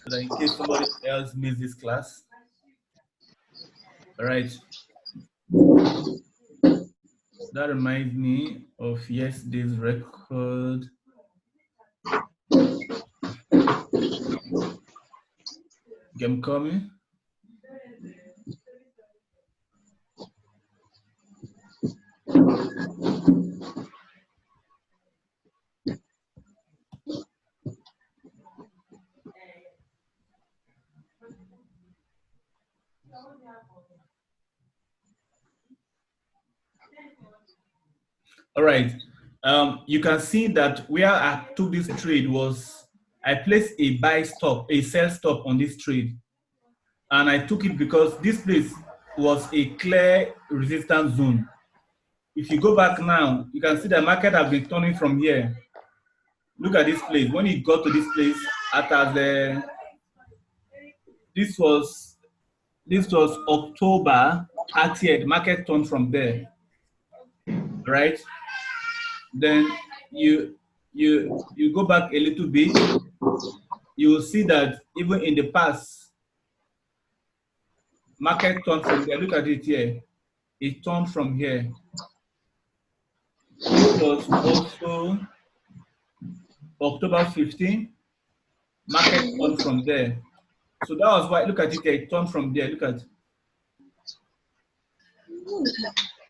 so that in case somebody else missed this class. All right. That reminds me of yesterday's record. Game coming. All right. You can see that where I took this trade was I placed a buy stop, a sell stop on this trade. And I took it because this place was a clear resistance zone. If you go back now, you can see the market has been turning from here. Look at this place. When it got to this place, this was October 30th. Market turned from there, right? Then you go back a little bit, you will see that even in the past, market turned from there. Look at it here. It turned from here. This was also October 15. Market turned from there. So that was why, look at it here, it turned from there. Look at it.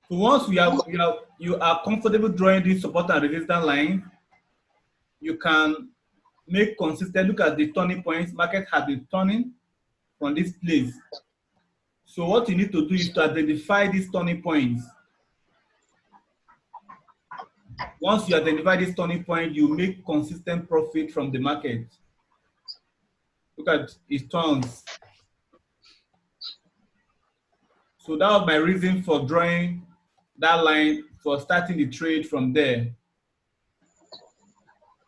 So once you are comfortable drawing this support and resistance line, you can make consistent. Look at the turning points. Market has been turning from this place. So what you need to do is to identify these turning points. Once you identify this turning point, you make consistent profit from the market. Look at it turns. So that was my reason for drawing that line, for starting the trade from there.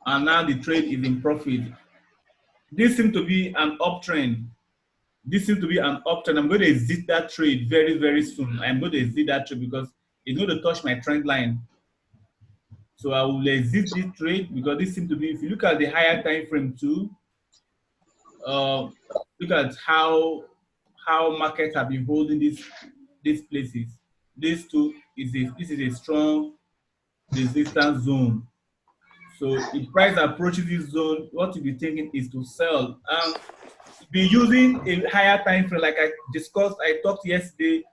And now the trade is in profit. This seems to be an uptrend. This seems to be an uptrend. I'm going to exit that trade very, very soon. I'm going to exit that trade because it's going to touch my trend line. So I will exit this trade because this seems to be, if you look at the higher time frame too, look at how markets have been holding these places. This too is this is a strong resistance zone. So if price approaches this zone, what you'll be thinking is to sell. Be using a higher time frame, like I talked yesterday.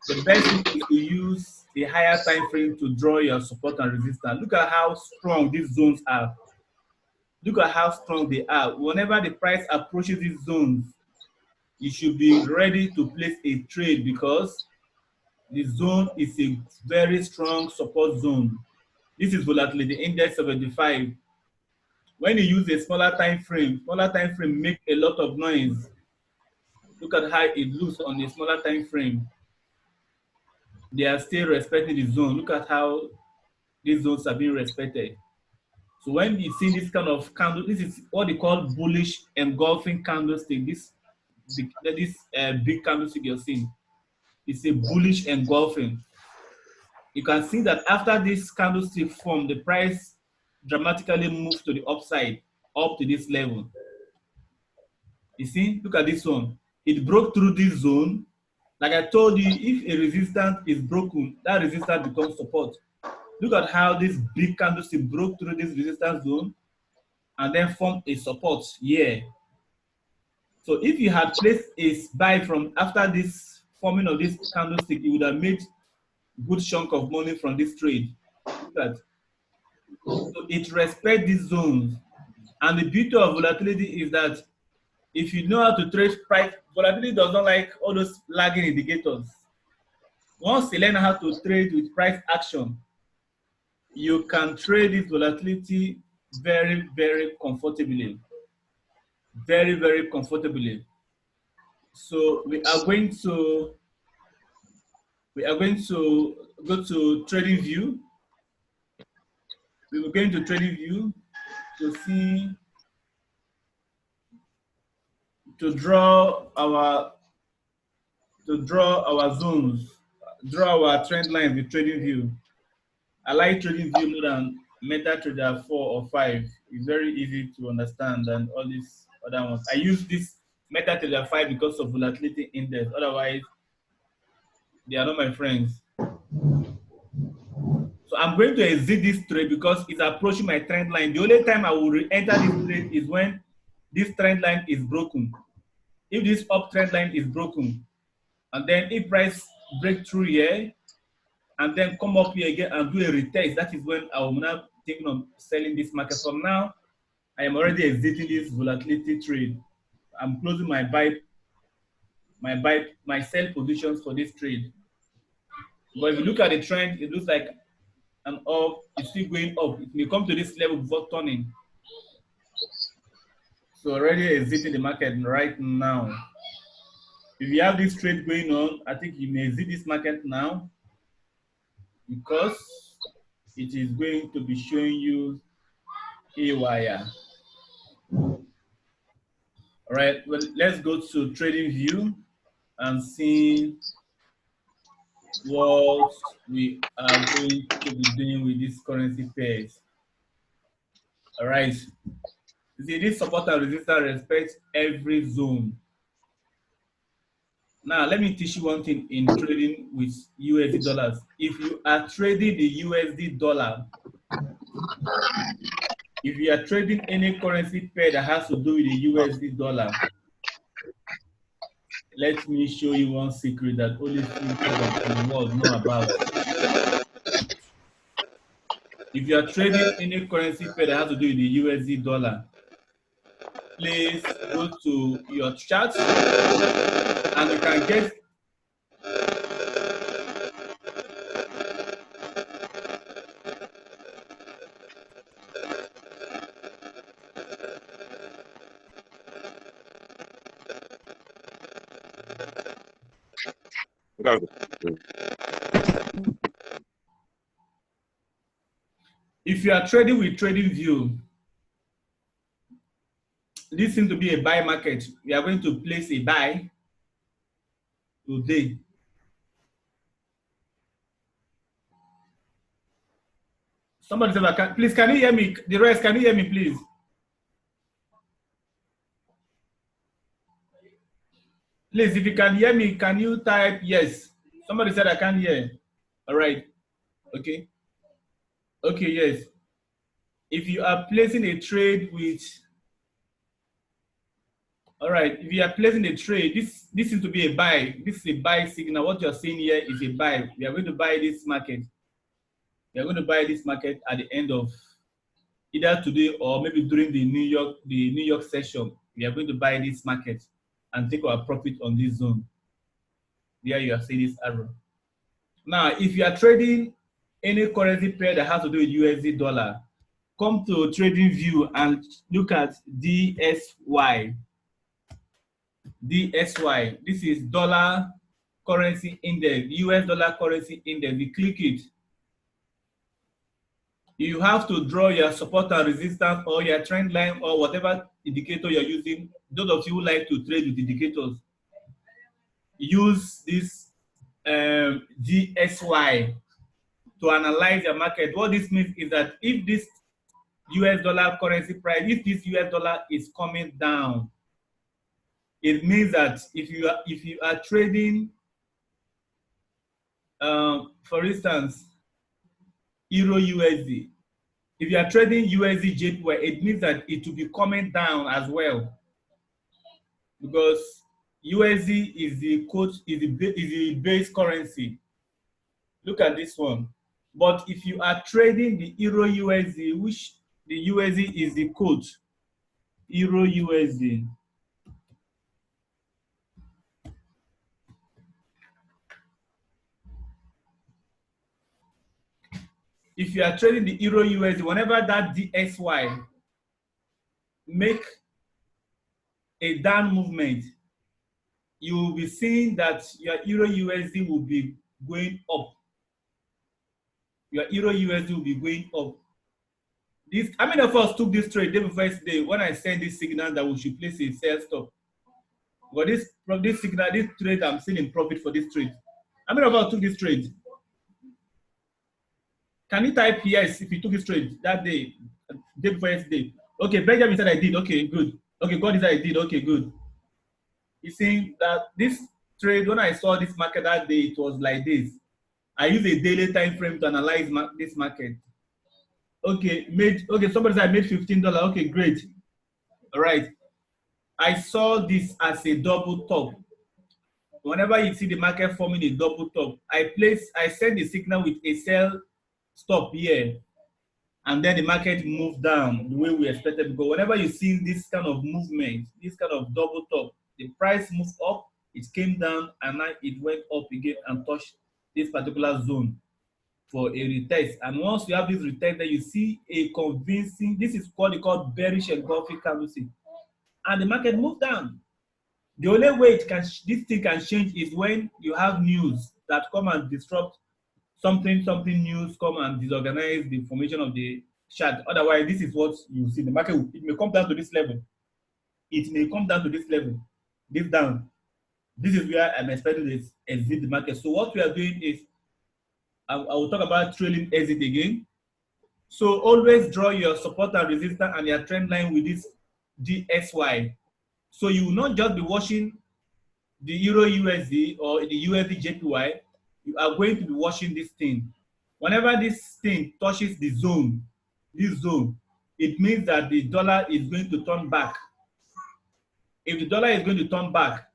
The best thing is to use a higher time frame to draw your support and resistance. Look at how strong these zones are. Look at how strong they are. Whenever the price approaches these zones, you should be ready to place a trade because the zone is a very strong support zone. This is volatility index 75. When you use a smaller time frame make a lot of noise. Look at how it looks on a smaller time frame. They are still respecting the zone. Look at how these zones are being respected. So when you see this kind of candle, this is what they call bullish engulfing candlestick. This big candlestick you're seeing, it's a bullish engulfing. You can see that after this candlestick form, the price dramatically moves to the upside, up to this level. You see, look at this one. It broke through this zone. Like I told you, if a resistance is broken, that resistance becomes support. Look at how this big candlestick broke through this resistance zone and then formed a support here. So if you had placed a buy from after this forming of this candlestick, you would have made good chunk of money from this trade. Look at. So it respects these zones. And the beauty of volatility is that if you know how to trade price, volatility does not like all those lagging indicators. Once you learn how to trade with price action, you can trade this volatility very, very comfortably. Very, very comfortably. So we are going to go to trading view. We will go into trading view to draw our zones, draw our trend lines with trading view. I like trading view more than MetaTrader 4 or 5. It's very easy to understand than all these other ones. I use this MetaTrader 5 because of volatility index. Otherwise, they are not my friends. So I'm going to exit this trade because it's approaching my trend line. The only time I will re-enter this trade is when this trend line is broken. If this uptrend line is broken, and then if price break through here, and then come up here again and do a retest, that is when I will now thinking of selling this market. From now, I am already exiting this volatility trade. I'm closing my sell positions for this trade. But if you look at the trend, it looks like an up, it's still going up. It may come to this level before turning. So already exiting the market right now. If you have this trade going on, I think you may exit this market now because it is going to be showing you a wire. All right, well, let's go to trading view and see what we are going to be doing with these currency pairs. All right, see, this support and resistance respects every zone. Now, let me teach you one thing in trading with USD dollars. If you are trading the USD dollar, if you are trading any currency pair that has to do with the USD dollar, let me show you one secret that only few people in the world know about. If you are trading any currency pair that has to do with the USD dollar, please go to your chart and you can get if you are trading with trading view, this seems to be a buy market. We are going to place a buy today. Somebody said, please, can you hear me? The rest, can you hear me, please? Please, if you can hear me, can you type yes? Somebody said I can't hear. All right. Okay. Okay, yes. If you are placing a trade with, all right, if you are placing a trade, this seems to be a buy. This is a buy signal. What you're seeing here is a buy. We are going to buy this market. We are going to buy this market at the end of either today or maybe during the New York session. We are going to buy this market and take our profit on this zone. There you are seeing this arrow. Now, if you are trading any currency pair that has to do with USD dollar, come to trading view and look at DSY. DSY. This is dollar currency index, US dollar currency index. We click it. You have to draw your support and resistance or your trend line or whatever indicator you're using. Those of you who like to trade with indicators, use this DSY to analyze your market. What this means is that if this US dollar currency price, if this US dollar is coming down, it means that if you are trading, for instance, Euro USD, if you are trading USD JPY, it means that it will be coming down as well, because USD is the base currency. Look at this one. But if you are trading the Euro USD, which the USD is the code, Euro USD. If you are trading the Euro USD, whenever that DSY make a down movement, you will be seeing that your Euro USD will be going up. Your Euro USD will be going up. How many of us took this trade day before yesterday when I sent this signal that we should place a sell stop? But this signal, this trade, I'm still in profit for this trade. How many of us took this trade? Can you type yes if you took this trade that day before yesterday? Okay, Benjamin said I did. Okay, good. Okay, God is I did. Okay, good. You see that this trade, when I saw this market that day, it was like this. I use a daily time frame to analyze this market. Okay, somebody said I made $15. Okay, great. All right. I saw this as a double top. Whenever you see the market forming a double top, I send the signal with a sell stop here, and then the market moved down the way we expected. Because whenever you see this kind of movement, this kind of double top, the price moved up, it came down, and now it went up again and touched this particular zone for a retest. And once you have this retest, then you see a convincing, this is called bearish engulfing candlestick, and the market moved down. The only way this thing can change is when you have news that come and disrupt something news come and disorganize the formation of the chart. Otherwise, this is what you see. The market, it may come down to this level. It may come down to this level, this down. This is where I'm expecting to exit the market. So what we are doing is, I will talk about trailing exit again. So always draw your support and resistance and your trend line with this DXY. So you will not just be watching the Euro USD or the USD JPY. You are going to be watching this thing. Whenever this thing touches the zone, this zone, it means that the dollar is going to turn back. If the dollar is going to turn back,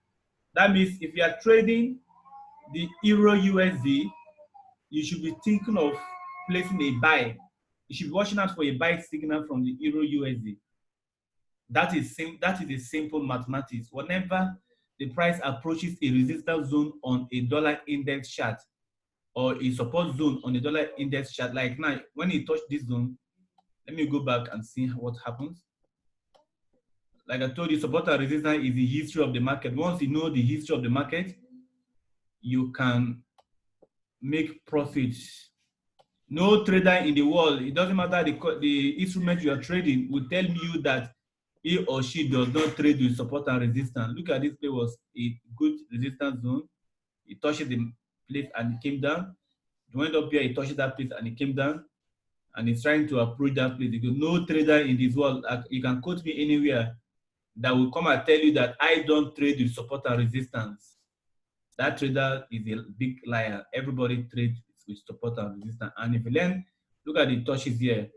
that means if you are trading the Euro USD, you should be thinking of placing a buy. You should be watching out for a buy signal from the Euro USD. That is a simple mathematics. Whenever the price approaches a resistance zone on a dollar index chart or a support zone on a dollar index chart, like now, when it touched this zone, let me go back and see what happens. Like I told you, support and resistance is the history of the market. Once you know the history of the market, you can make profits. No trader in the world, it doesn't matter the instrument you are trading, will tell you that he or she does not trade with support and resistance. Look at this place, was a good resistance zone. It touched the place and it came down. It went up here, it touched that place and it came down. And it's trying to approach that place. Because no trader in this world, you can quote me anywhere, that will come and tell you that I don't trade with support and resistance. That trader is a big liar. Everybody trades with support and resistance. And if you learn, look at the touches here.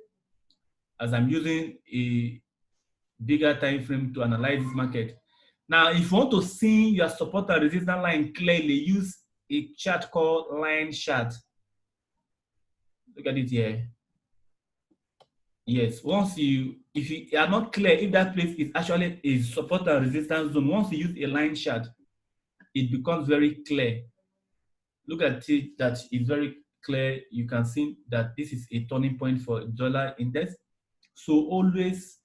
As I'm using a bigger time frame to analyze this market. Now, if you want to see your support and resistance line clearly, use a chart called line chart. Look at it here. Yes, if you are not clear if that place is actually a support and resistance zone, once you use a line chart, it becomes very clear. Look at it, that is very clear. You can see that this is a turning point for dollar index. So always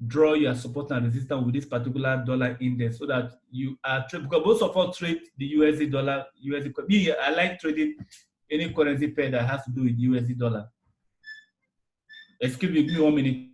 draw your support and resistance with this particular dollar index so that you are because most of us trade the USD dollar, USD. Me, I like trading any currency pair that has to do with USD dollar. Excuse me, give me 1 minute.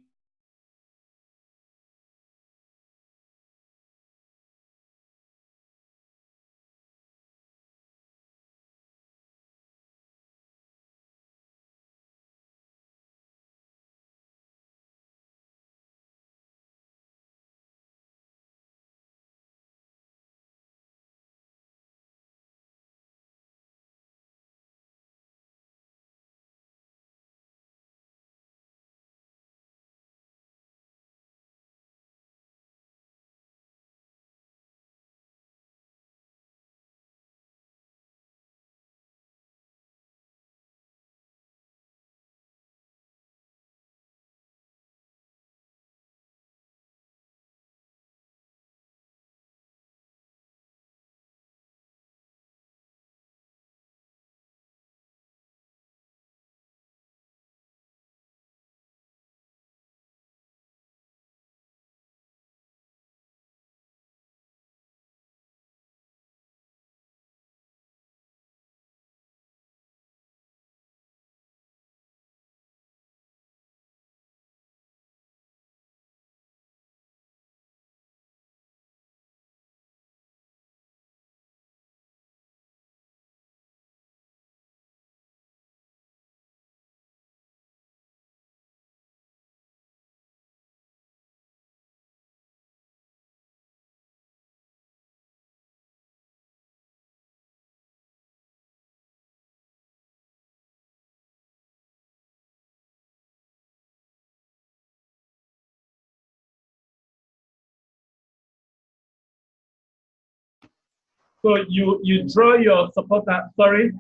So you draw your support, sorry,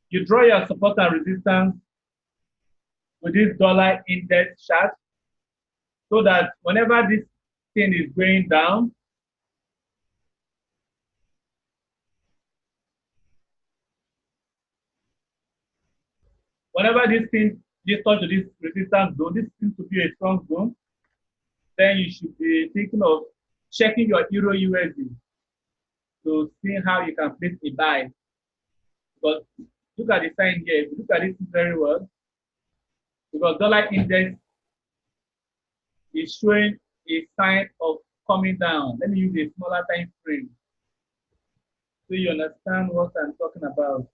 you draw your support and resistance with this dollar index chart so that whenever this thing is going down, whenever this touch to this resistance zone, this seems to be a strong zone, then you should be thinking of checking your Euro USD to see how you can place a buy. Because look at the sign here. If you look at it very well, because dollar index is showing a sign of coming down. Let me use a smaller time frame so you understand what I'm talking about.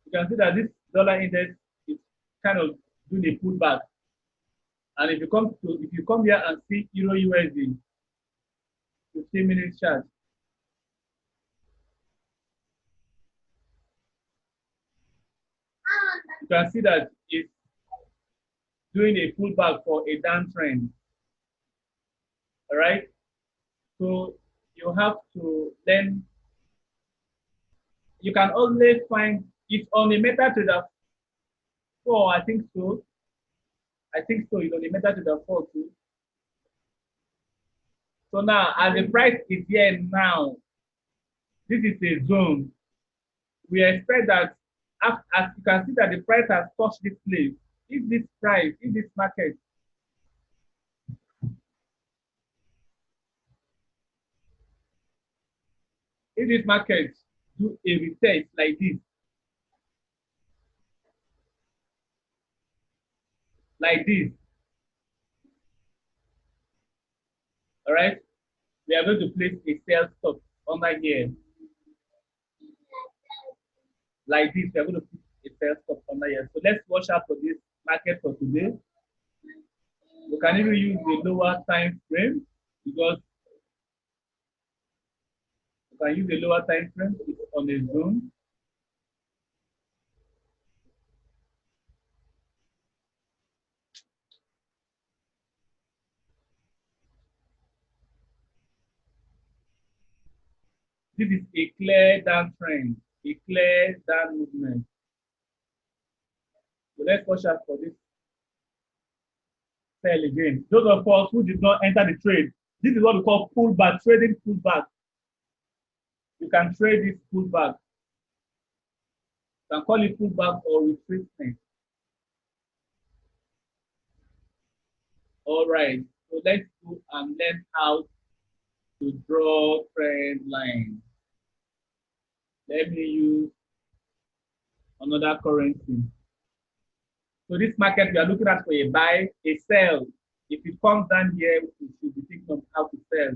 You can see that this dollar index is kind of doing a pullback. And if you come here and see Euro USD 15-minute chart, you can see that it's doing a pullback for a downtrend. All right. So you have to then, you can only find it on the MetaTrader 4, I think so. I think so. It's on the MetaTrader 4 too. So now, as the price is here now, this is a zone. We expect that as you can see that the price has touched this place. If this market do a retest like this, all right, we are going to place a sell stop under here. Like this, we are going to put a sell stop under here. So let's watch out for this market for today. We can even use the lower time frame because we can use the lower time frame. It's on a zone. This is a clear downtrend, a clear down movement. So let's watch out for this sell again. Those of us who did not enter the trade, this is what we call pullback, trading pullback. You can trade this pullback. You can call it pullback or retracement. All right, so let's go and learn how to draw trend lines. Let me use another currency. So this market we are looking at for a buy, a sell. If it comes down here, we should be thinking of how to sell.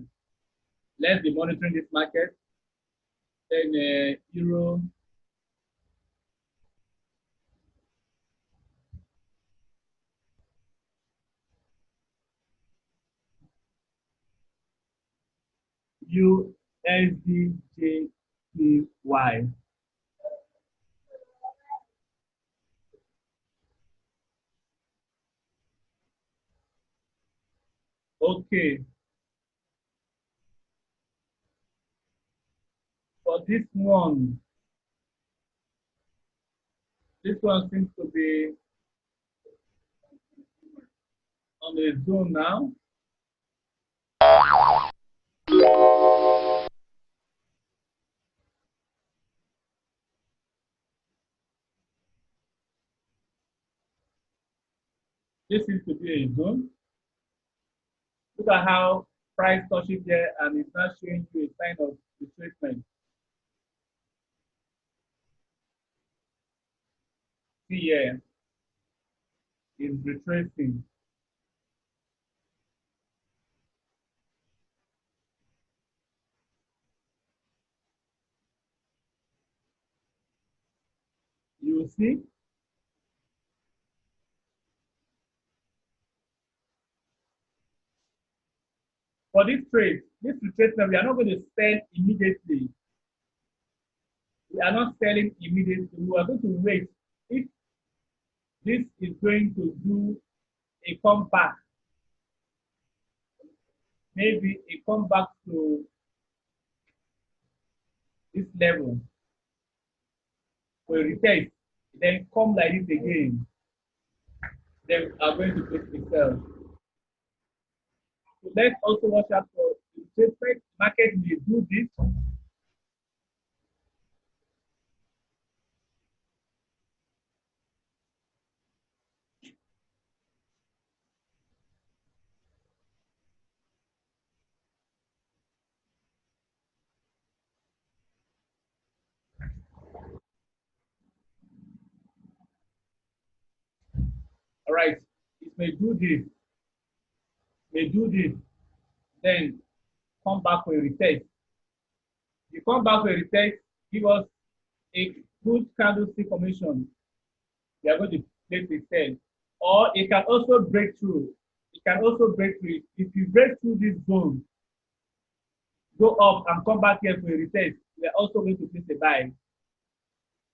Let's be monitoring this market. Then Euro. USDJPY. Okay. For this one seems to be on the zone now. This seems to be a zone. Look at how price touches there and it's not showing you a sign of retracement. See here, it's retracing. You see? For this trade, this retracement, we are not going to sell immediately. We are not selling immediately. We are going to wait. If This is going to do a comeback, maybe a comeback to this level, for a retest, then come like this again, then are going to place itself. So let's also watch out for the interest market may do this. All right, it may do this, then come back for a retest. You come back for a retest, give us a good candlestick formation. We are going to place a sell. Or it can also break through. It can also break through. If you break through this zone, go up and come back here for a retest, we are also going to place a buy.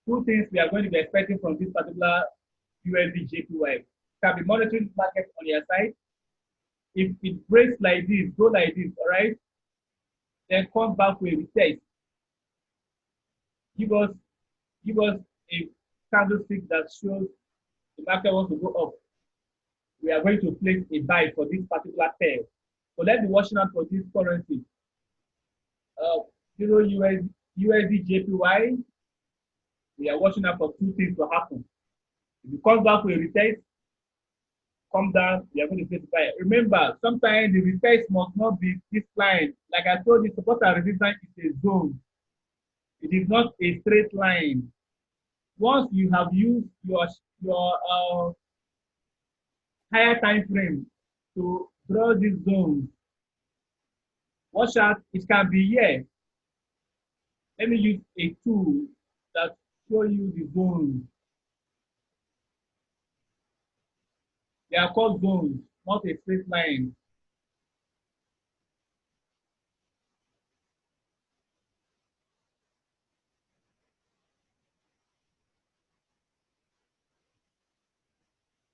Two things we are going to be expecting from this particular USD JPY. You can be monitoring market on your side. If it breaks like this, go like this, all right? Then come back with a retest. Give us a candlestick that shows the market wants to go up. We are going to place a buy for this particular pair. So let's be watching out for this currency. Euro USD JPY. We are watching out for two things to happen. If it comes back with a retest, come down, we are going to place a buy. Remember, sometimes the retest must not be this line. Like I told you, support and resistance is a zone. It is not a straight line. Once you have used your higher time frame to draw these zones, watch out, it can be here. Let me use a tool that show you the zones. They are called zones, not a straight line.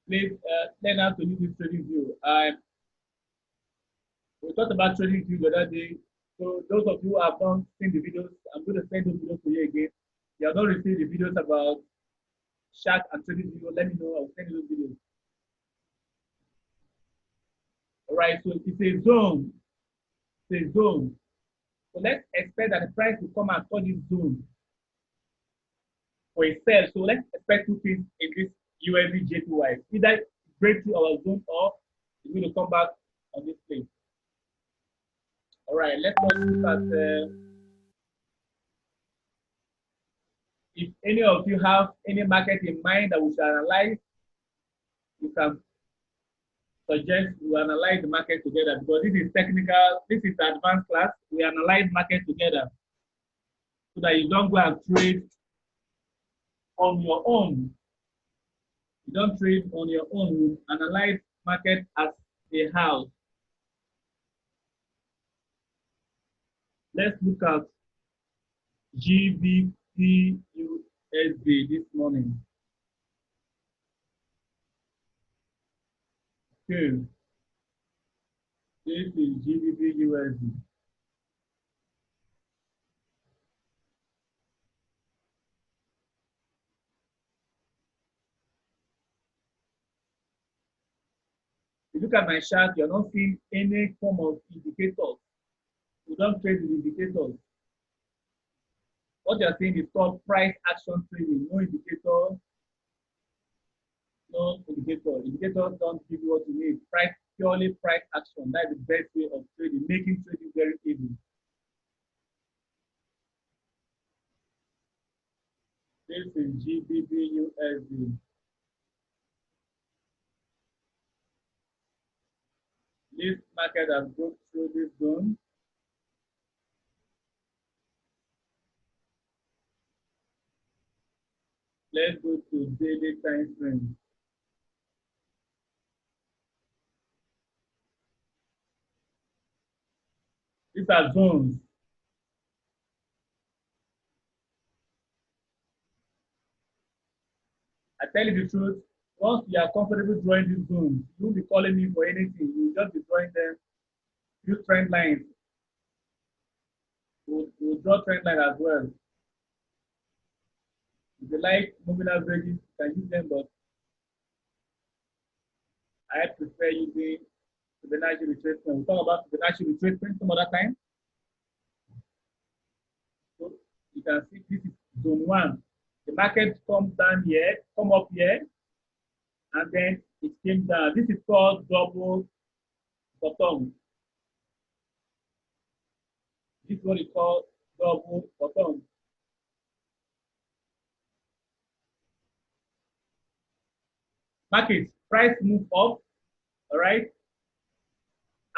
Please learn how to use this trading view. We talked about trading view the other day. So those of you who have not seen the videos, I'm going to send those videos to you again. If you have not received the videos about chart and trading view, let me know. I will send you those videos. All right, so it's a zone. It's a zone. So let's expect that the price will come and touch this zone for a sell. So let's expect two things in this USD JPY. Either break through our zone or it's going to come back on this place. All right, let's look at if any of you have any market in mind that we should analyze, you can suggest we analyze the market together because this is technical, this is advanced class. We analyze market together so that you don't go and trade on your own. You don't trade on your own. You analyze market as a house. Let's look at GBP USD this morning. Okay. This is GBP USD. If you look at my chart, you're not seeing any form of indicators. You don't trade with indicators. What you're seeing is called price action trading. No indicator, no indicator. Indicators don't give you what you need. Price, purely price action. That's the best way of trading, making trading very easy. This is GBP USD. This market has broke through this zone. Let's go to daily time frame. These are zones. I tell you the truth, Once you are comfortable drawing these zones, you won't be calling me for anything. You will just be drawing them. Use trend lines. We'll draw trend line as well. If you like moving averages, you can use them, but I prefer using Fibonacci retracement. We'll talk about Fibonacci retracement some other time. So you can see this is zone 1. The market comes down here, come up here, and then it came down. This is called double bottom. This is what we call double bottom. Market price move up, all right.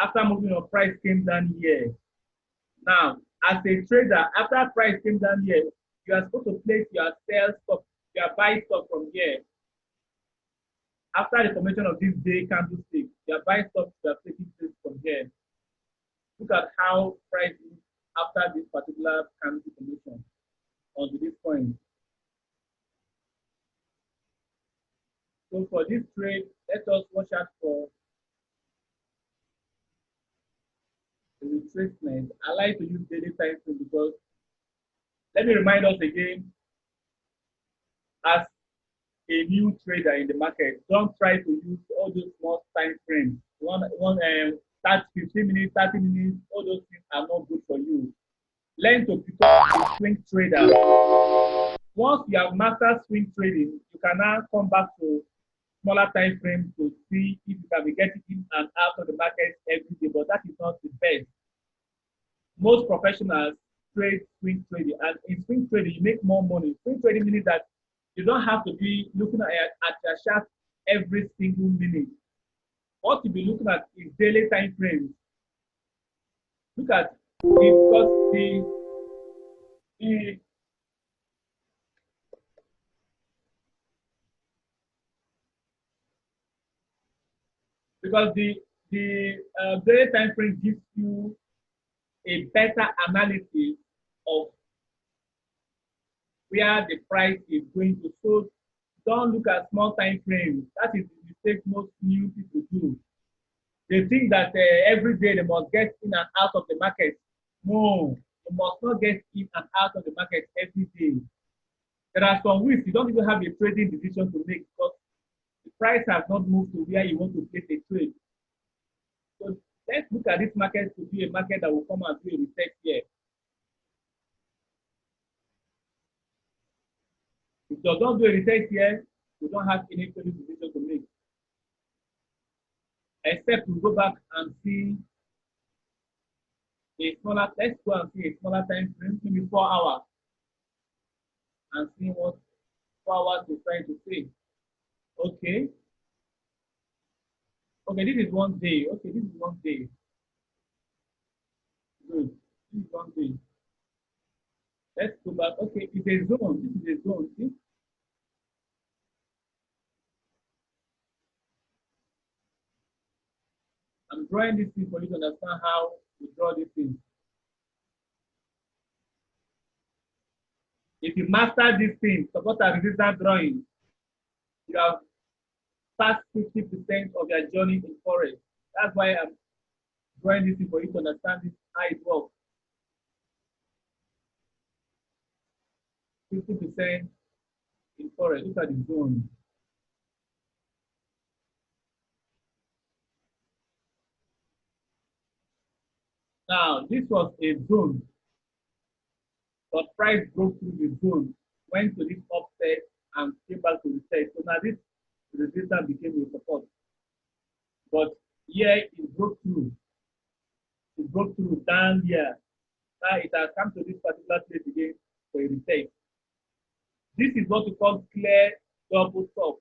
After moving up, price came down here. Now, as a trader, after price came down here, you are supposed to place your sell stop, your buy stop from here. After the formation of this day candlestick, your buy stop you are taking place from here. Look at how price moves after this particular candlestick formation onto this point. So for this trade, let us watch out for the retracement. I like to use daily time frame because let me remind us again, as a new trader in the market, don't try to use all those small time frames. 15 minutes, 30 minutes, all those things are not good for you. Learn to become a swing trader. Once you have mastered swing trading, you can now come back to smaller time frames to see if you can be getting in and out of the market every day, but that is not the best. Most professionals trade swing trading, and in swing trading, you make more money. Swing trading means that you don't have to be looking at your chart every single minute. What you'll be looking at is daily time frames. Look at it because the daily time frame gives you a better analysis of where the price is going to. So don't look at small time frames. That is the mistake most new people do. They think that every day they must get in and out of the market. No, you must not get in and out of the market every day. There are some weeks you don't even have a trading decision to make because the price has not moved to where you want to place a trade. So let's look at this market to be a market that will come and do a reset here. If it does not do a reset here, we don't have any trading decision to make. Except we go back and see a smaller, let's go and see a smaller time frame, maybe 4 hours, and see what 4 hours is trying to say. Okay. Okay, this is 1 day. Okay, this is 1 day. Good. This is 1 day. Let's go back. Okay, it's a zone. This is a zone. See? I'm drawing this thing for you to understand how to draw this thing. If you master this thing, support and resistance drawing, you have passed 50% of your journey in Forex. That's why I'm drawing this thing for you to understand this, how it works. 50% in Forex. Look at the zone. Now, this was a zone, but price broke through the zone, went to this offset, and came back to reset. So now this resistance became a support. But here it broke through. It broke through down here. Now it has come to this particular place again for a reset. This is what we call clear double top.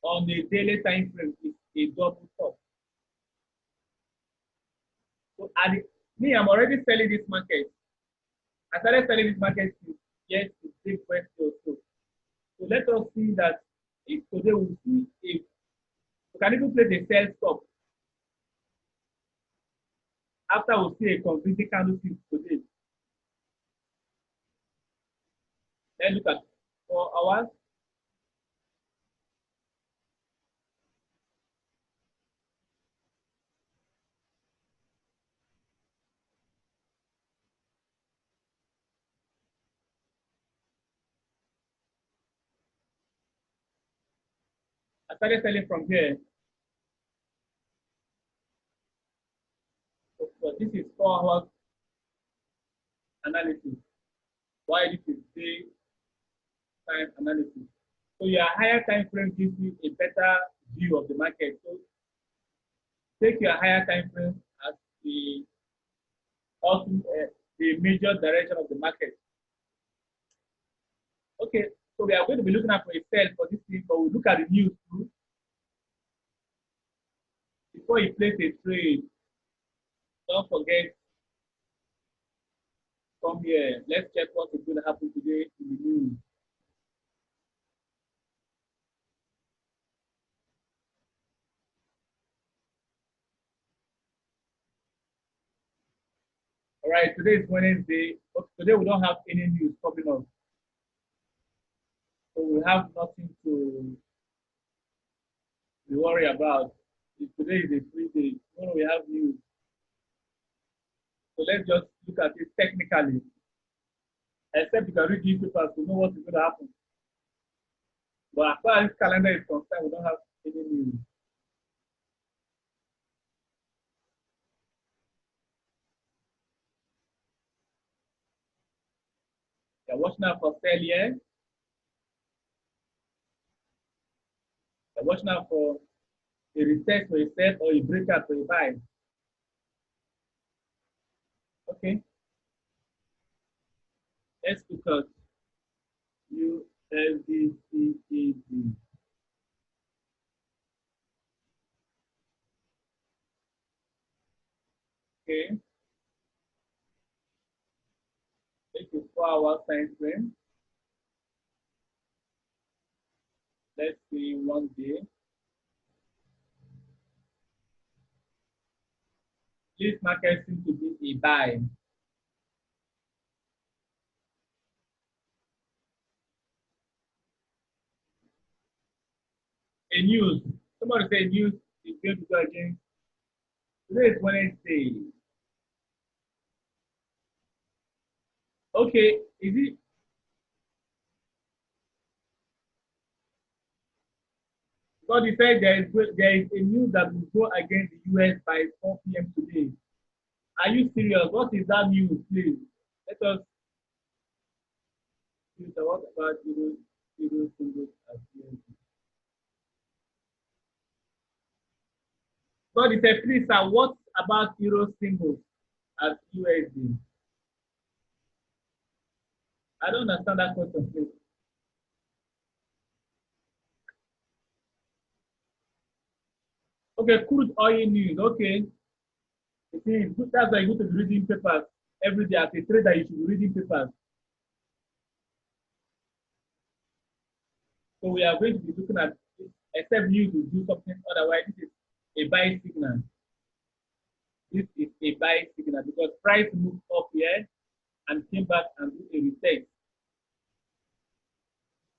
On the daily time frame, it's a double top. So me, I'm already selling this market. I started selling this market yes, to 3 Wednesday or so. So let us see that if today we see if we can even place a sell stop after we see a convincing candlestick today. Let's look at 4 hours. I started selling from here. But this is 4 hours analysis. Why this is day time analysis. So your higher time frame gives you a better view of the market. So take your higher time frame as the the major direction of the market. Okay, so we are going to be looking at for a sell for this thing, but we'll look at the news too. Before you place a trade, don't forget, come here. Let's check what is going to happen today in the news. All right, today is Wednesday, but today we don't have any news coming up. So we have nothing to worry about. Today is a free day. Tomorrow we have news. So let's just look at it technically. Except you can read newspapers to know what is going to happen. But as far as this calendar is concerned, we don't have any news. You're watching out for sell here. You're watching out for a reset for a sell or a breakout for a buy. Okay. Let's look at USDCAD. Okay. Take a 4-hour time frame. Let's see 1 day. This market seems to be a buy. A news. Somebody say news is going to go against. Today is Wednesday. Okay, is it? Because he said there is a news that will go against the US by 4 p.m. today. Are you serious? What is that news, please? Let us see what about Euro symbols as USD. God, he said, please, sir, what about Euro symbols as USD? I don't understand that question, please. Okay, crude oil news. Okay. You see, that's why you go to be reading papers every day. As a trader, you should be reading papers. So we are going to be looking at, except news will do something otherwise. This is a buy signal. This is a buy signal because price moved up here and came back and do a reset.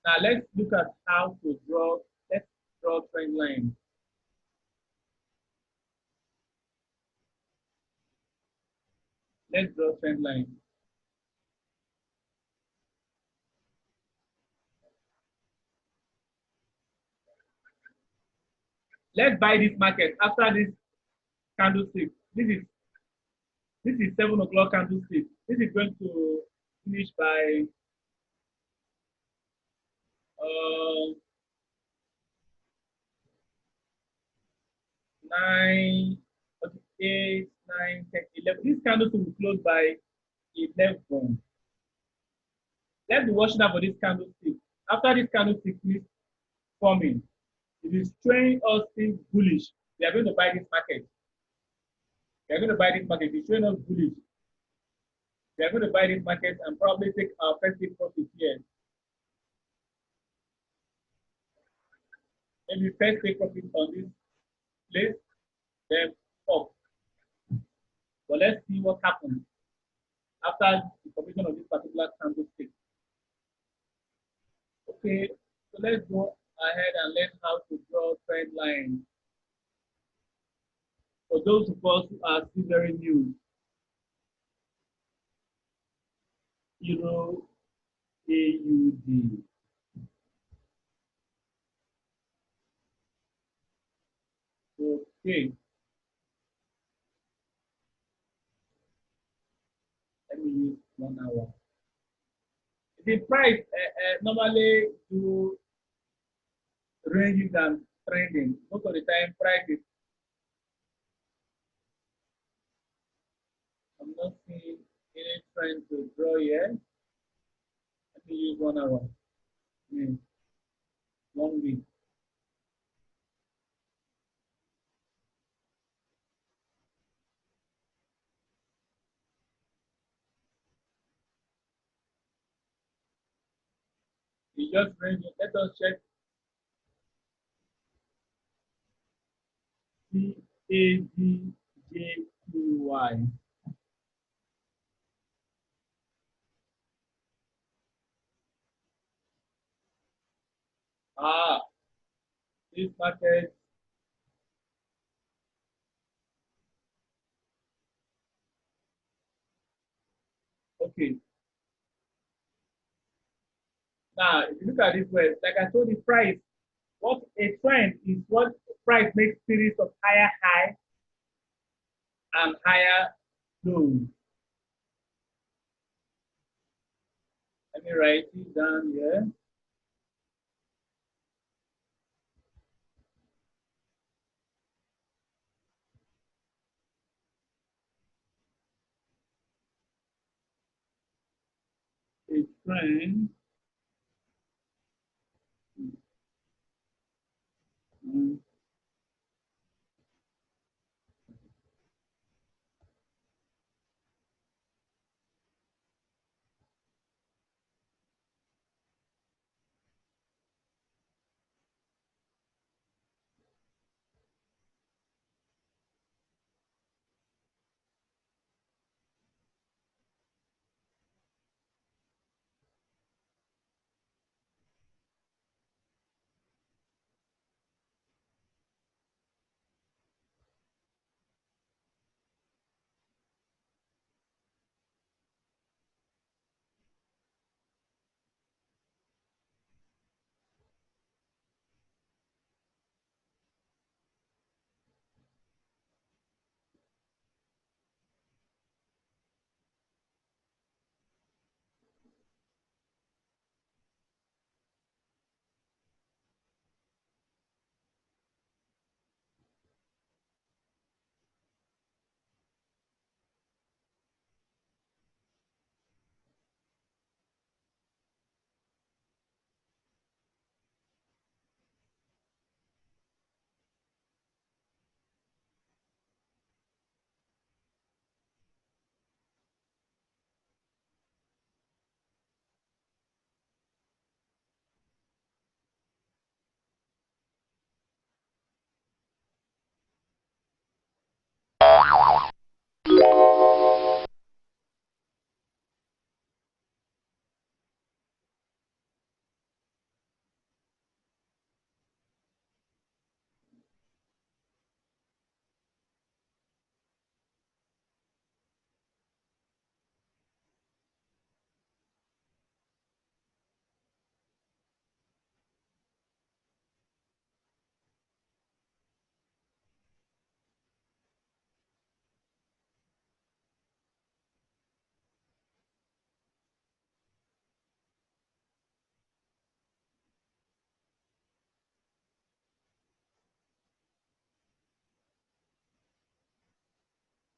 Now let's look at how to draw. Let's draw trend line. Let's draw trend line. Let's buy this market after this candlestick. This is 7 o'clock candlestick. This is going to finish by 9, 8, 9, 10, 11. This candlestick will close by 11. Let's be watching out for this candlestick. After this candlestick is forming, it is showing us things bullish. We are going to buy this market. We are going to buy this market. It's showing us bullish. We are going to buy this market and probably take our first profit here. Maybe first take profit on this place, then up. But let's see what happens after the completion of this particular candlestick. Okay, so let's go ahead and learn how to draw trend lines. For those of us who are still very new, Euro AUD. Okay, let me use 1 hour. The price normally do ranges and trending. Most of the time, price is, I'm not seeing any trend to draw here. Let me use 1 hour. Mm, 1 week. It just ranging. Let us check CADJQY. Ah, this market. Okay. Now, if you look at this way, like I told the price, what a trend is what price makes series of higher high and higher low. Let me write it down here. A trend. Mm,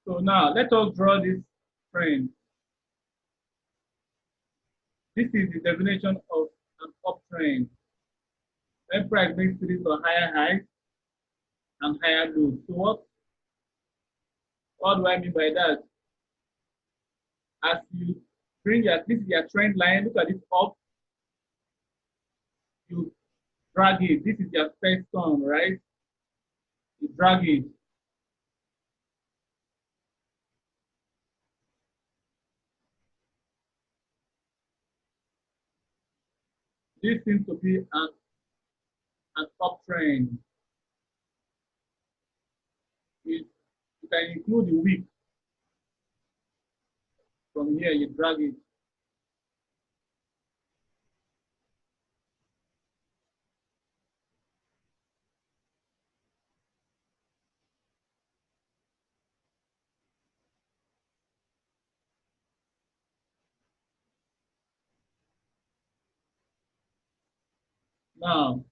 So now let us draw this trend. This is the definition of an uptrend. When price makes series of higher highs and higher lows. So what do I mean by that? As you bring this is your trend line, look at this up, you drag it. This is your first turn, right? You drag it. This seems to be an uptrend. You can include the week from here, you drag it. Now,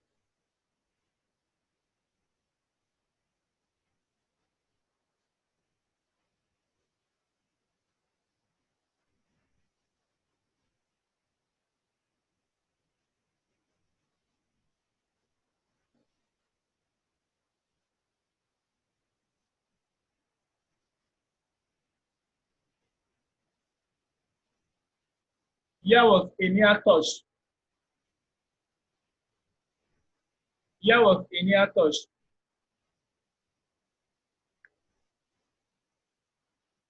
here was a near touch. Here was a near touch.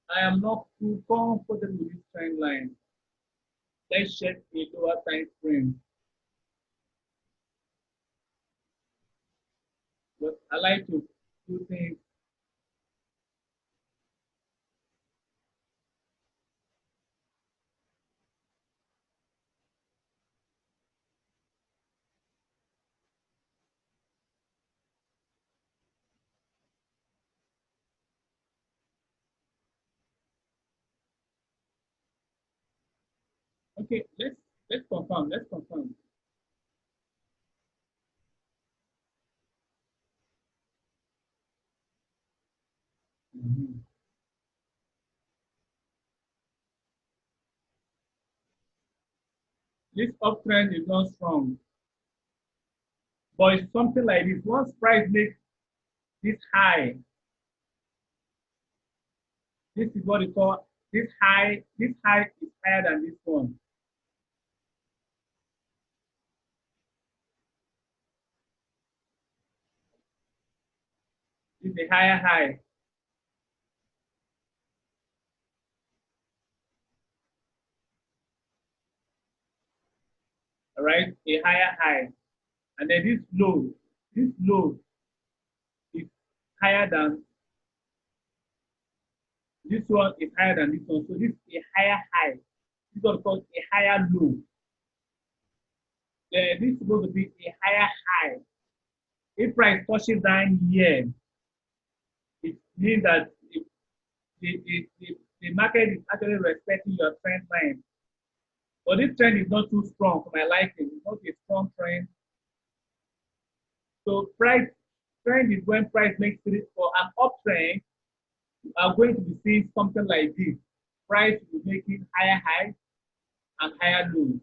I am not too comfortable with this trend line. Let's check a lower time frame. But I like to do things. Okay, let's confirm. Let's confirm. Mhm. This uptrend is not strong, but it's something like this. Once price makes this high, this is what we call this high. This high is higher than this one. This is a higher high. All right, a higher high, and then this low is higher than this one is higher than this one. So this is a higher high. This is what we call a higher low. Then this is supposed to be a higher high. If price touches down here, it means that the market is actually respecting your trend line. But this trend is not too strong for my liking. It's not a strong trend. So price trend is when price makes it for an uptrend, you are going to be seeing something like this. Price will be making higher highs and higher lows.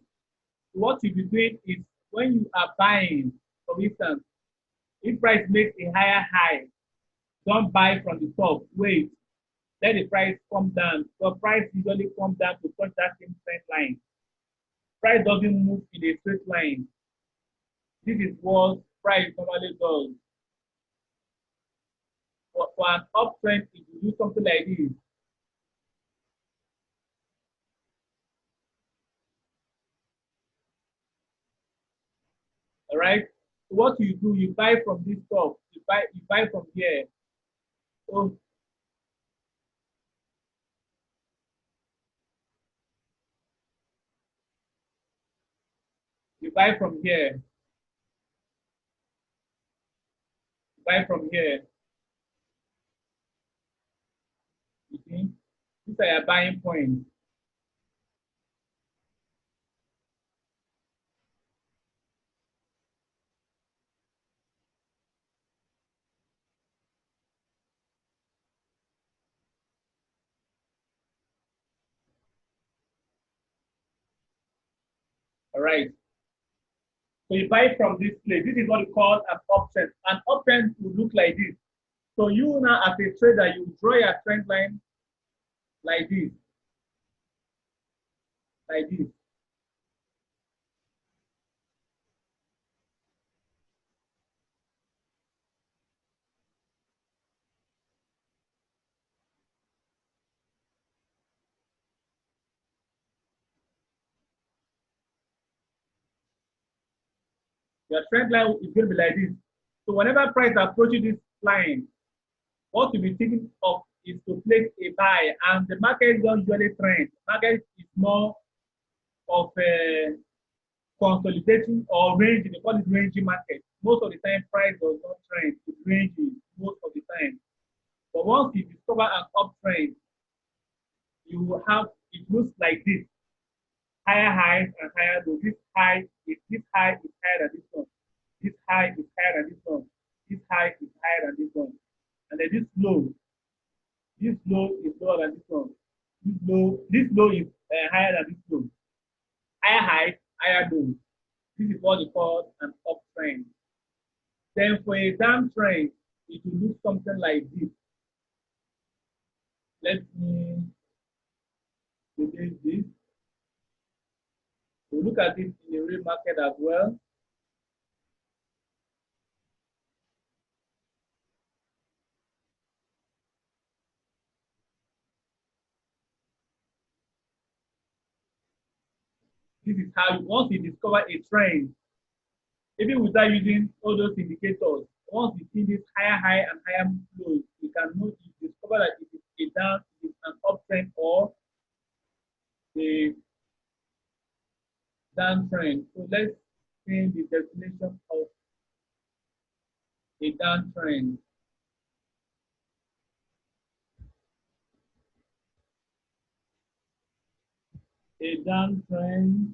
So what you'll be doing is when you are buying, for instance, if price makes a higher high, don't buy from the top. Wait, let the price come down. So price usually comes down to touch that same trend line. Price doesn't move in a straight line. This is what price normally does. For an uptrend, if you do something like this, all right. So what you do, you buy from this top. You buy from here. So you buy from here. You buy from here. You see, these are your buying points. All right. So you buy from this place. This is what we call an uptrend. An uptrend will look like this. So you now, as a trader, you draw your trend line like this, like this. Your trend line is going to be like this. So whenever price approaches this line, what you'll be thinking of is to place a buy, and the market don't usually trend. Market is more of a consolidating or ranging. They call it ranging market. Most of the time, price does not trend. It ranges most of the time. But once you discover an uptrend, you will have it looks like this: higher highs and higher lows. This high is higher than this one. low is higher than this low. Higher high, higher low. This is what we call an uptrend. Then for a downtrend, it will look something like this. Let me delete this. We'll look at it in the real market as well. This is how, once you discover a trend, even without using all those indicators, once you see this higher high and higher lows, you can know, you discover that it is a down, it is an uptrend or a downtrend. So let's change the definition of a downtrend. A downtrend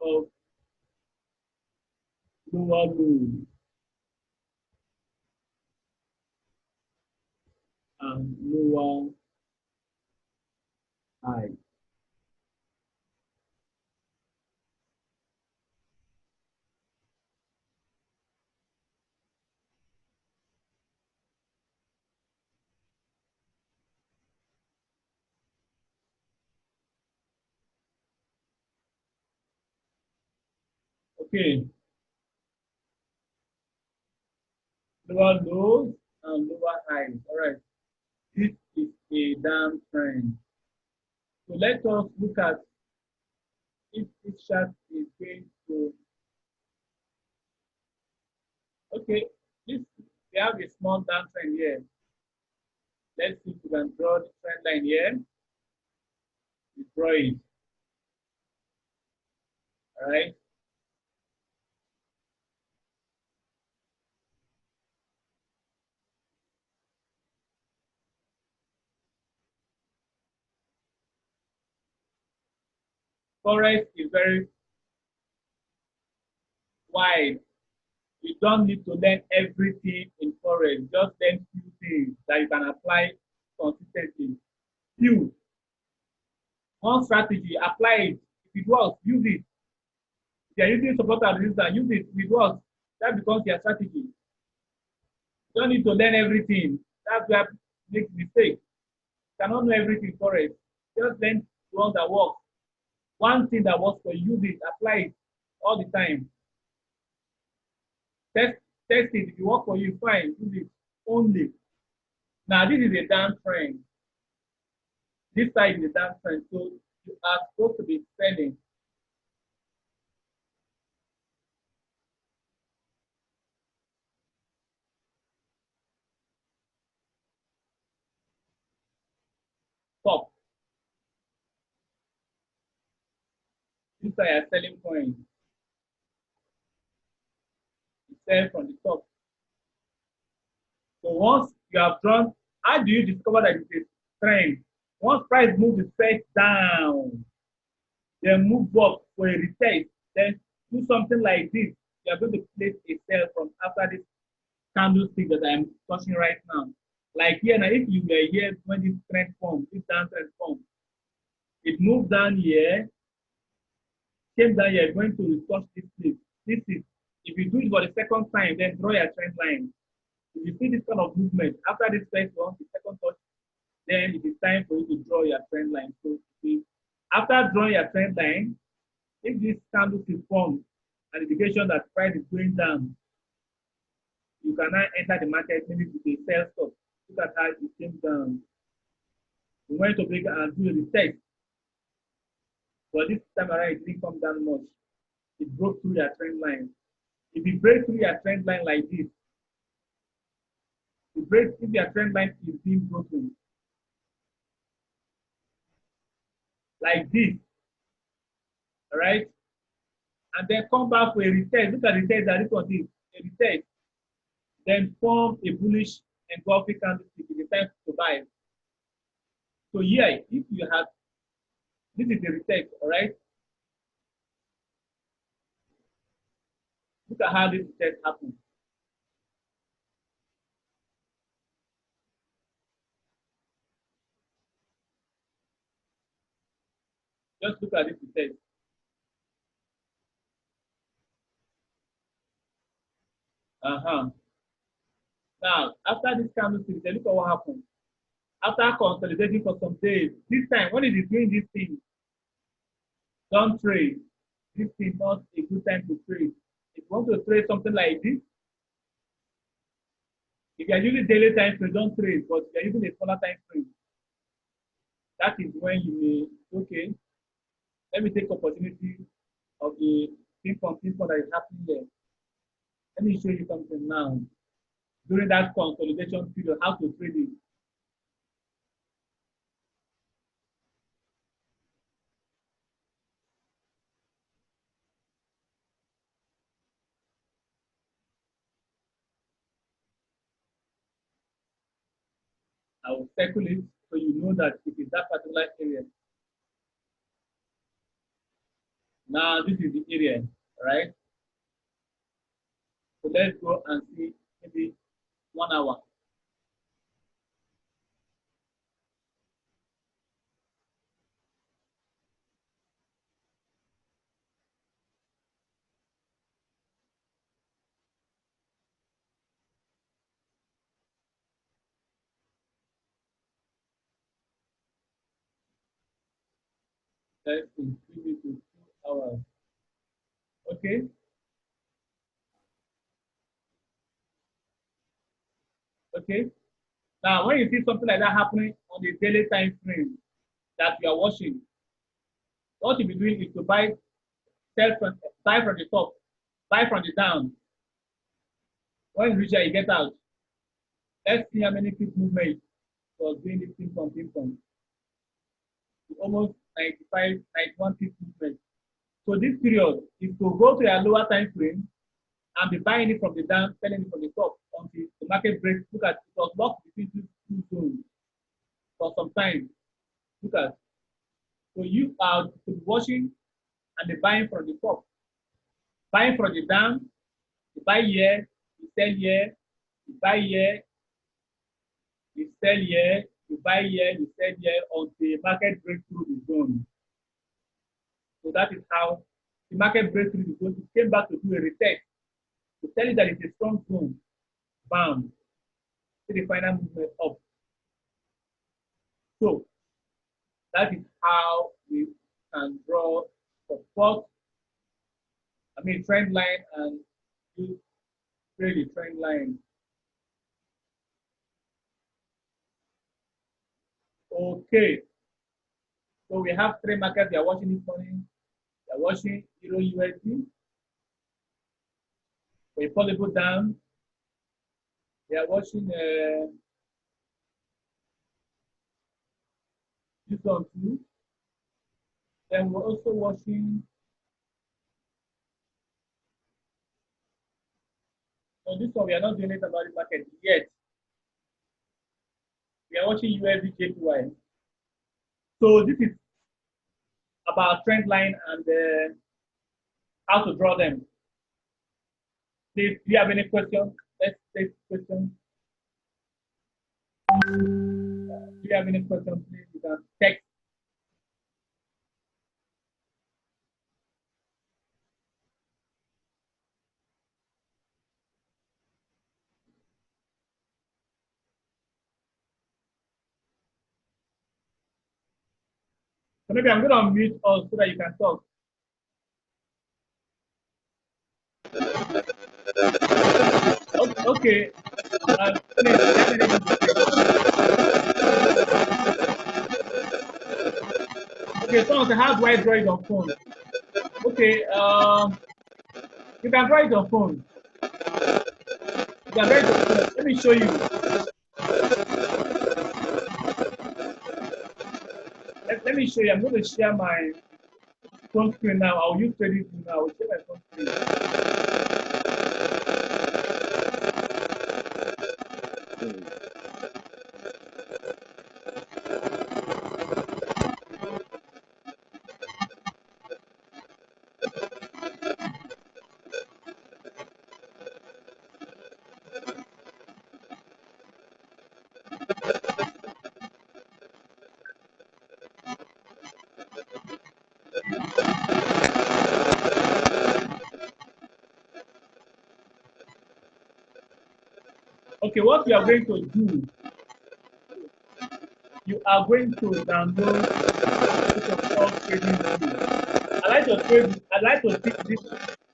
of lower low and lower high. Okay, lower lows and lower highs. All right, this is a downtrend. So let us look at if this chart is going to, okay, this, we have a small downtrend here. Let's see if we can draw the trend line here. We draw it. All right. Forex is very wide. You don't need to learn everything in Forex. Just learn few things that you can apply consistently. Few. One strategy, apply it. If it works, use it. If you're using support and resistance, use it. If it works, that becomes your strategy. You don't need to learn everything. That's where you make mistakes. You cannot know everything Forex. Just learn the one that works. One thing that works for you, use it, apply it all the time. Test it. If it works for you, fine, use it only. Now this is a downtrend. This side is a downtrend. So you are supposed to be selling. Top. These are your selling points. You sell from the top. So once you have drawn, how do you discover that it's a trend? Once price moves the set down, then move up for a retest, then do something like this. You are going to place a sell from after this candlestick that I'm touching right now. Like here now, if you were here when this trend formed, this downtrend formed, it moved down here, came down here, going to retouch this place. This is, if you do it for the second time, then draw your trend line. If you see this kind of movement, after this first one, the second touch, then it is time for you to draw your trend line. So after drawing your trend line, if this candlestick forms an indication that price is going down, you can now enter the market maybe with a sell stop. Look at how it came down. We went to break and do a retest. But this time around, it didn't come down much. It broke through your trend line. If you break through your trend line like this, if your trend line is being broken, like this, all right? and then come back for a retest. Look at the retest that this one is, a retest. Then form a bullish engulfing candlestick in the time to buy. So here, if you have, this is the retest, all right? Look at how this retest happens. Just look at this retest. Now, after this candlestick, look at what happened. After consolidating for some days, this time, when it is doing this thing, don't trade. This is not a good time to trade. If you want to trade something like this, if you are using daily time frame, don't trade. But if you are using a smaller time frame, that is when you may, okay, let me take opportunity of the ping-pong that is happening there. Let me show you something now. During that consolidation period, how to trade it. I will circle it so you know that it is that particular area. Now this is the area, right? So let's go and see maybe 1 hour. Let's increase it to 2 hours. Okay. Okay. Now, when you see something like that happening on the daily time frame that you are watching, what you'll be doing is to buy from the top, buy from the down. When you reach there, you get out. Let's see how many quick movements was doing this ping-pong. Almost 95, 91 quick movements. So this period is to go to a lower time frame and be buying it from the down, selling it from the top until the market breaks. Look at it was locked between two zones for some time. Look at, so you are to be watching and the buying from the top, buying from the down, you buy here, you sell here, you buy here, you sell here, you buy here, you sell here until the market breaks through the zone. So that is how the market breaks through the zone. It came back to do a retest to tell you that it's a strong zone. Bam. See the final movement up. So that is how we can draw support, trend line, and use really trend line. Okay. So we have three markets we are watching this morning. We are watching Euro USD. We pull down. We are watching this one too. Then we're also watching. So this one we are not doing it about the market yet. We are watching USD JPY. So this is about trend line and how to draw them. Please, do you have any questions? Let's take questions. Do you have any questions? Please, you can text. So maybe I'm going to unmute us so that you can talk. Okay. Okay, someone said, how do I draw it on phone? Okay, you can draw it on phone. You can draw it on phone. Let me show you. Let me show you. I'm going to share my phone screen now. I'll use trading view now. I'll share my phone screen. Okay, what you are going to do, you are going to download trading view. I like to teach this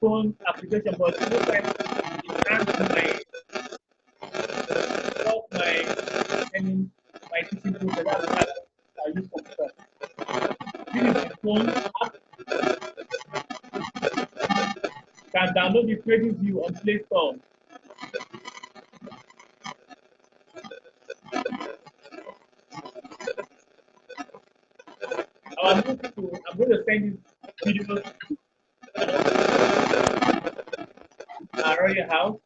phone application, but most times it can't my teaching process. That's why I use computer. This is the phone app. You can download the trading view on Play Store. I'm going to send this video to Royal House.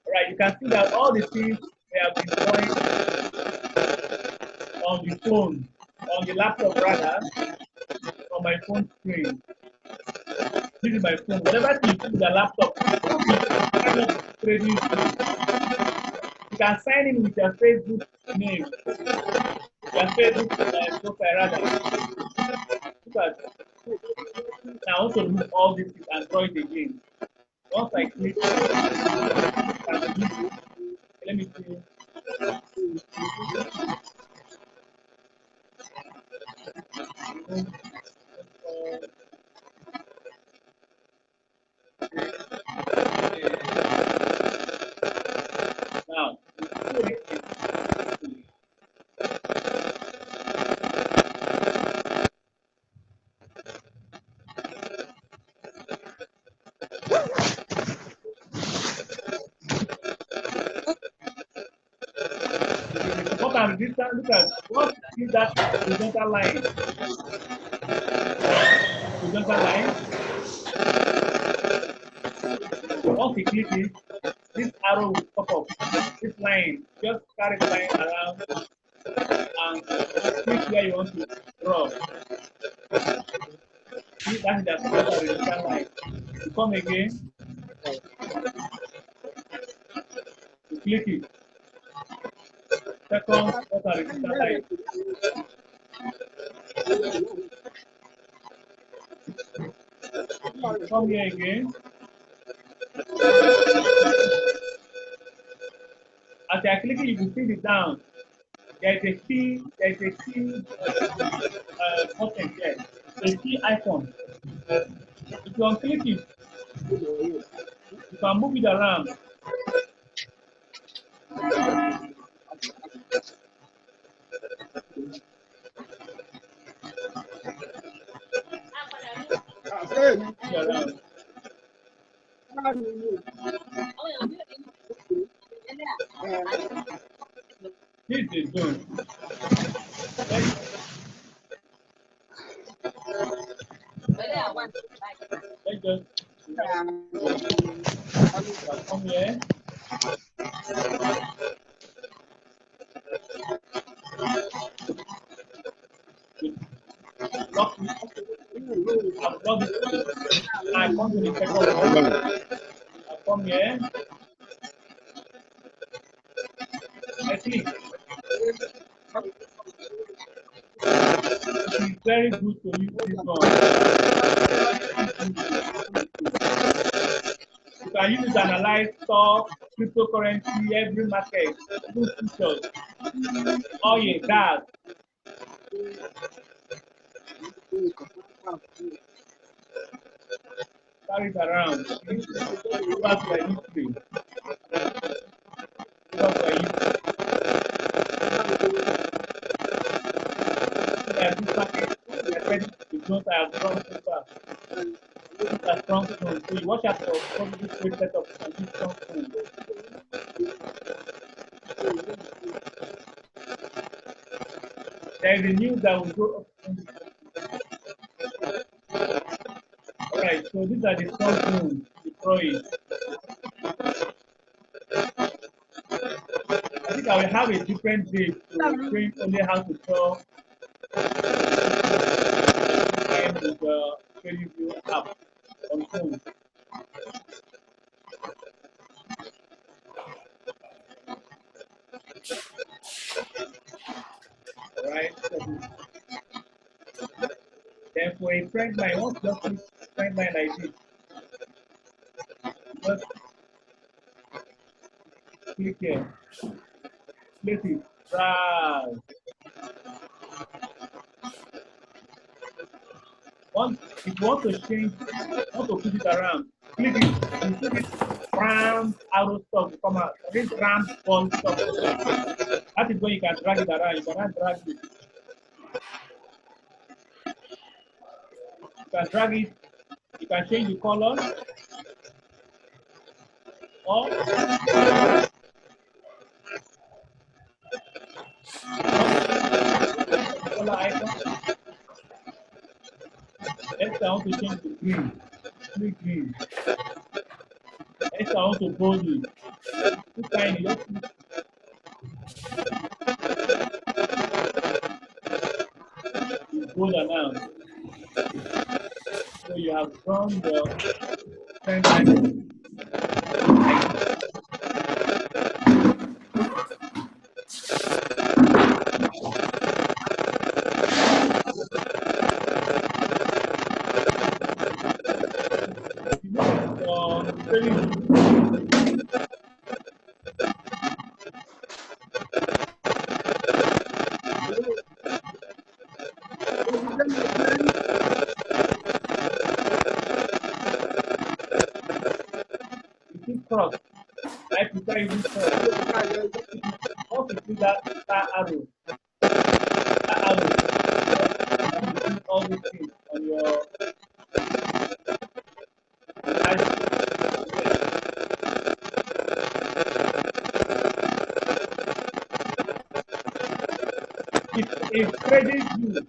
Alright, you can see that all the things they have been drawing on the phone, on the laptop rather, on my phone screen. This is my phone. Whatever you do with the laptop, you can sign in with your Facebook name, your Facebook profile rather. Look at now. I want to remove all this and draw it again. Once I click, let me see. Now, what I'm resistant, look at what is that horizontal line? Horizontal line. Once you click it, this arrow will pop up. This line, just carry the line around and click where you want to draw. See, that is the horizontal line. You come again, you click it. Second, what are horizontal line? You come here again. As you are clicking, you can see it down. There is a key button there, a key icon. If you unclick it, you can move it around. This is the zone. Let's just come here. I come to the second one. I come here. I click. It is very good to use this one. You can use it to analyze stock, cryptocurrency, every market, good futures, oil, gas. Carry it around. Back to your history. Back to your history. This market, the growth I have drawn so far. It's a strong zone. So you watch out for positive trade setup on this strong zone. There is a news that will go up. All right, so these are the strong zones to deploy it. I think I will have a different day to train only how to draw and with the training view app on phone. All right. Then for a trend line, once you just click trend line like this, just click here, place it, drag. Once if you want to change, want to put it around, click it. You see this round arrow stuff come out. This round ball stuff. That is when you can drag it around. You cannot drag it. You can drag it. You can change the color or color icon. Next, I want to change to green. Click green. Next, I want to bold it. Too tiny. Just click bolder now. So you have drawn the trend line. Cross. I prefer using cross. Once you see that star arrow, you see all these things on your it credits you.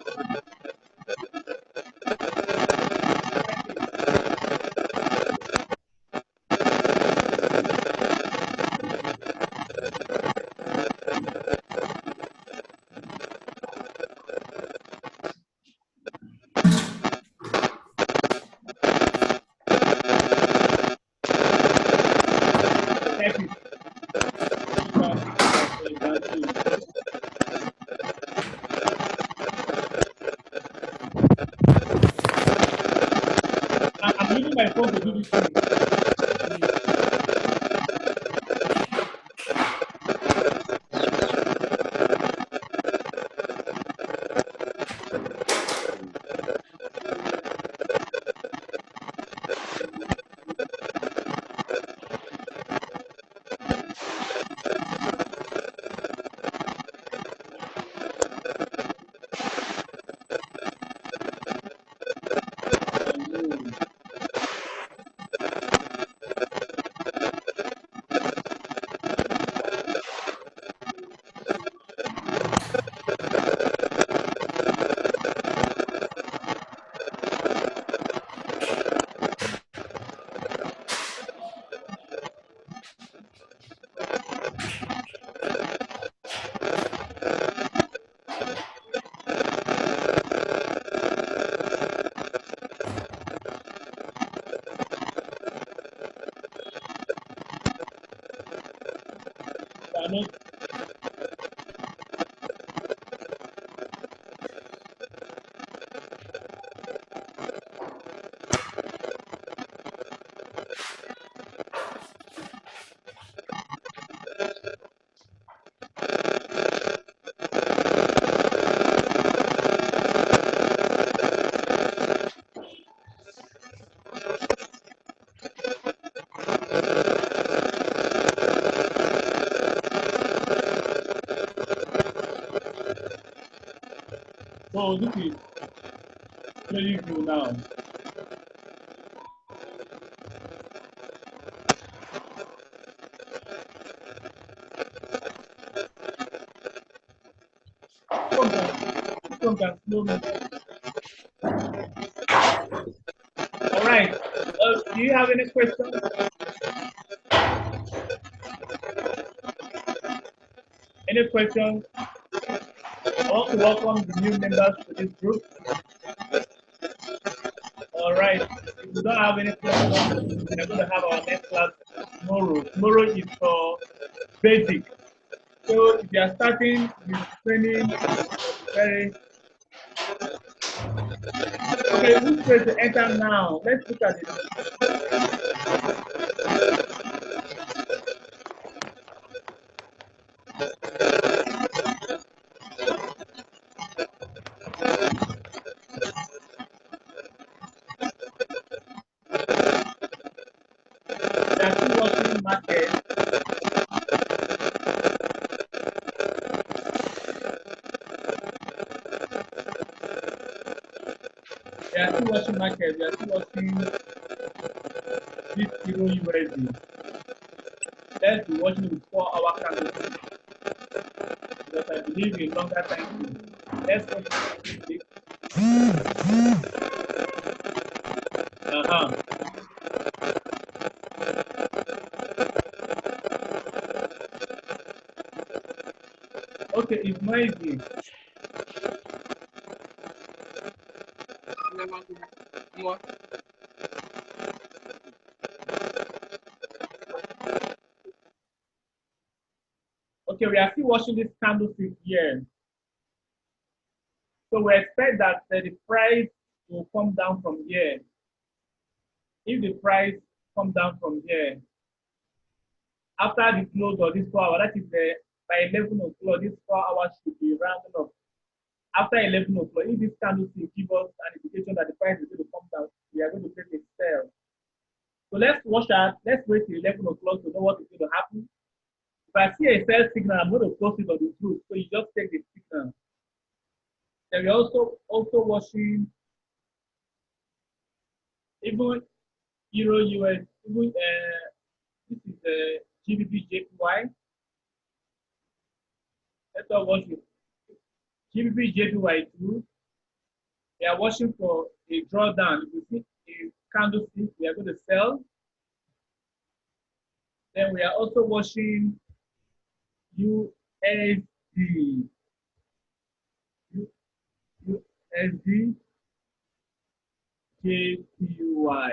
I'm using my phone to do this thing. So this is very cool now. phone can slow me. All right. Do you have any questions? Any questions? I want to welcome the new members to this group. All right. If we don't have any questions, we're going to have our next class tomorrow. Tomorrow is for basic. So if you are starting with training, very okay. Who's ready to enter now? Let's look at it. We are still watching market. We are still watching market. We are still watching this Euro USD. Let's be watching it with 4-hour candle because I believe in longer time. Let's watch it. Okay, it's noisy. Okay, we are still watching this candlestick here. So we expect that the price will come down from here. If the price comes down from here, after the close of this 4 hours, that is by 11 o'clock, this 4 hours should be rounded up. After 11 o'clock, if this candlestick gives us an indication that the price is going to come down, we are going to take a sell. So let's watch that. Let's wait till 11 o'clock to know what is going to happen. If I see a sell signal, I'm going to post it on the group. So you just take the signal. Then we're also watching even Euro US, even this is the GBP JPY. Let's all watch it. GBP JPY2. We are watching for a drawdown. If you see a candlestick, we are going to sell. Then we are also watching USD. USD JPY.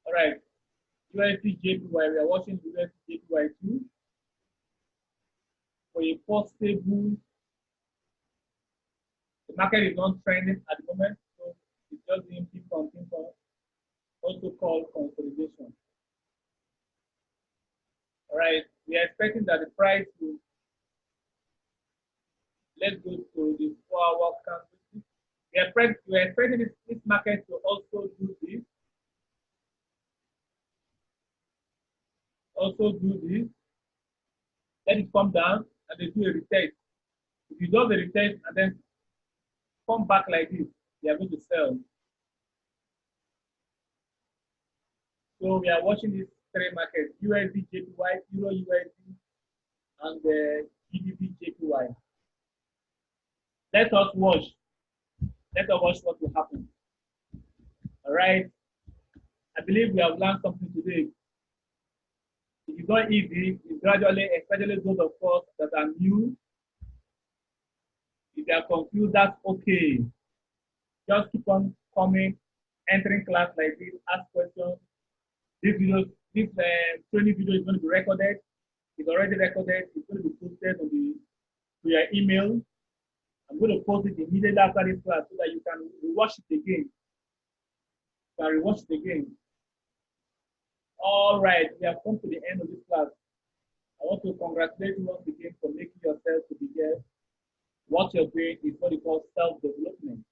All right. USD JPY. We are watching USD JPY2 for a possible. The market is not trending at the moment, so it's just being ping-pong, also called consolidation. All right, we are expecting that the price will, let's go to the 4-hour candle. We are expecting this market to also do this. Let it come down and they do a retest. If you do the retest and then come back like this, they are going to sell. So we are watching these three markets: USD JPY, Euro USD, and the GBP JPY. Let us watch. Let us watch what will happen. All right. I believe we have learned something today. It is not easy. It's gradually, especially those of us that are new. If they are confused, that's okay. Just keep on coming, entering class like this, ask questions. This training video is going to be recorded. It's already recorded. It's going to be posted on to your email. I'm going to post it immediately after this class so that you can rewatch it again. All right, we have come to the end of this class. I want to congratulate you once again for making yourself to be here. What you're doing is what we call self-development.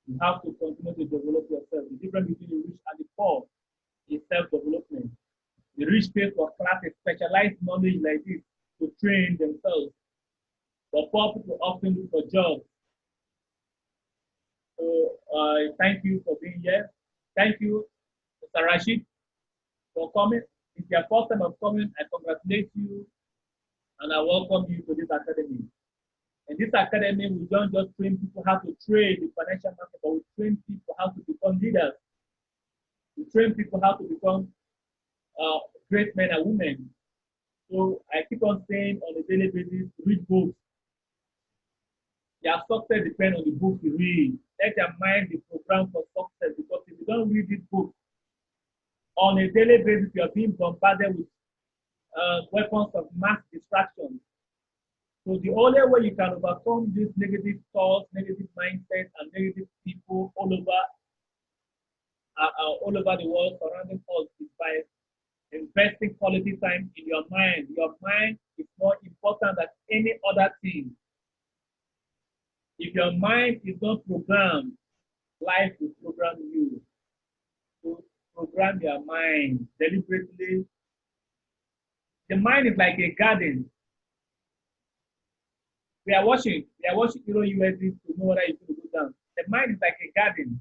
You have to continue to develop yourself. The difference between the rich and the poor is self-development. The rich pay for classes, specialized knowledge like this to train themselves. The poor people often look for jobs. So thank you for being here. Thank you, Mr. Rashid. for coming. It's your first time of coming. I congratulate you and I welcome you to this academy. In this academy, we don't just train people how to trade the financial market, but we train people how to become leaders. We train people how to become great men and women. So I keep on saying on a daily basis, read books. Your success depends on the books you read. Let your mind be programmed for success, because if you don't read this book on a daily basis, you are being bombarded with weapons of mass distraction. So the only way you can overcome these negative thoughts, negative mindsets, and negative people all over the world surrounding us is by investing quality time in your mind. Your mind is more important than any other thing. If your mind is not programmed, life will program you. So program your mind deliberately. The mind is like a garden. We are watching Euro USD to know whether it's going to go down. The mind is like a garden.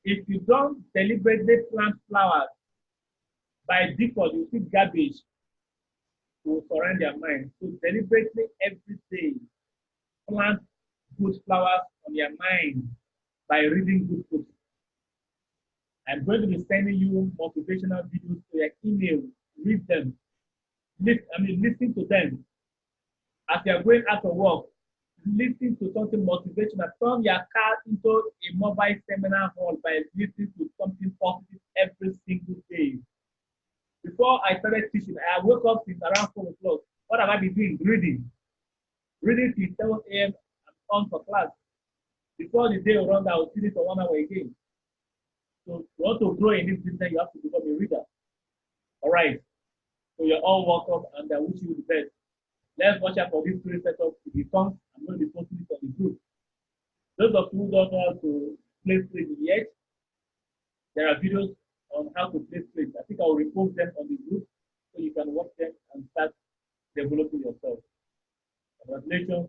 If you don't deliberately plant flowers, by default, you see garbage will surround your mind. So deliberately every day, plant good flowers on your mind by reading good books. I'm going to be sending you motivational videos to your email. Read them. Listen to them. As you're going out of work, listen to something motivational. Turn your car into a mobile seminar hall by listening to something positive every single day. Before I started teaching, I woke up since around 4 o'clock. What have I been doing? Reading. Reading till 7 a.m. I'm on for class. Before the day runs, I will finish for 1 hour again. So you want to grow in this business, you have to become a reader. All right. So you're all welcome, and I wish you the best. Let's watch out for this free setup. If it comes, I'm going to be posting it on the group. Those of you who don't know how to play trade yet, there are videos on how to play trade. I think I will repost them on the group so you can watch them and start developing yourself. Congratulations.